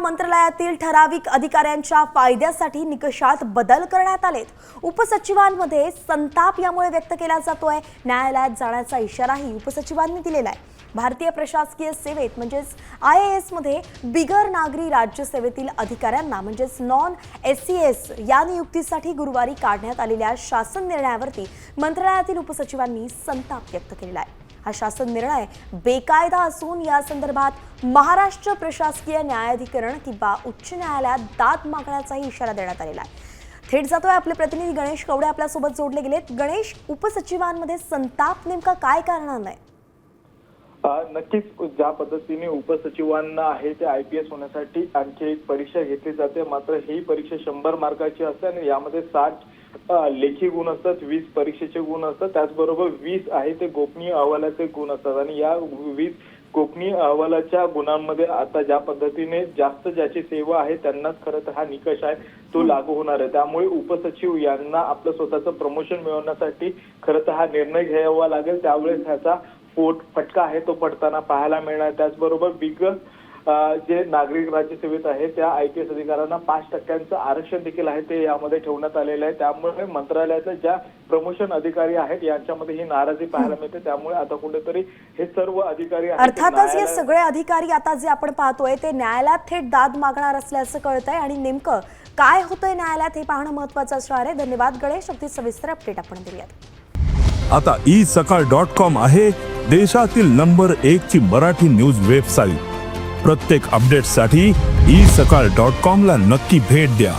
मंत्रालयातील ठराविक अधिकाऱ्यांच्या फायद्यासाठी निकषात बदल करण्यात आलेत। उपसचिवांमध्ये संताप यामुळे व्यक्त केला जातोय। न्यायालयात जाण्याचा इशाराही उपसचिवांनी दिलेला आहे। भारतीय प्रशासकीय सेवेत म्हणजेच IAS मध्ये बिगर नागरी राज्य सेवेतील अधिकाऱ्यांना म्हणजेच नॉन SCS या नियुक्तीसाठी गुरुवारी काढण्यात आलेल्या शासन निर्णयावरती मंत्रालयातील उपसचिवांनी संताप व्यक्त केला आहे। हा शासन निर्णय बेकायदा असून या संदर्भात महाराष्ट्र प्रशासकीय न्यायाधिकरण किंवा उच्च न्यायालयात दाद मागण्याचाही इशारा देण्यात आलेला आहे। थेट जातोय आपले प्रतिनिधी गणेश कवडे आपल्या सोबत जोडले गेलेत। गणेश, उपसचिवांमध्ये संताप नेमका काय कारणाने? नक्कीच ज्या पद्धतीने उपसचिवांना आहे ते IPS होण्यासाठी आणखी एक परीक्षा घेतली जाते, मात्र ही परीक्षा 100 मार्काची असते आणि यामध्ये 60 लेखी गुण असतात, 20 परीक्षेचे गुण असतात, त्याचबरोबर 20 आहे ते गोपनीय अहवालाचे गुण असतात आणि या 20 गोपनीय अहवालाच्या गुणांमध्ये आता ज्या पद्धतीने जास्त ज्याची सेवा आहे त्यांनाच खरं तर हा निकष आहे तो लागू होणार आहे। त्यामुळे उपसचिव यांना आपलं स्वतःचं प्रमोशन मिळवण्यासाठी खरं तर हा निर्णय घ्यावा लागेल। त्यावेळेस ह्याचा फटका आहे तो पडताना पाहायला मिळणार। त्याचबरोबर बिगर जे नागरिक राज्य सेवेत आहे त्या IPS अधिकाऱ्यांना 5% आरक्षण देखील आहे ते यामध्ये ठेवण्यात आलेलं आहे। त्यामुळे मंत्रालयातल्या ज्या प्रमोशन अधिकारी आहेत यांच्यामध्ये ही नाराजी पाहायला मिळते। त्यामुळे आता कुठेतरी हे सर्व अधिकारी अर्थातच हे सगळे अधिकारी आता जे आपण पाहतोय ते न्यायालयात थेट दाद मागणार असल्याचं कळतंय आणि नेमकं काय होतंय न्यायालयात हे पाहणं महत्त्वाचं असणार आहे। धन्यवाद गणेश, अगदी सविस्तर अपडेट आपण दिलीत। आता isakal.com आहे देशातील नंबर 1 ची मराठी न्यूज वेबसाईट। प्रत्येक अपडेटसाठी isakal.com ला नक्की भेट द्या।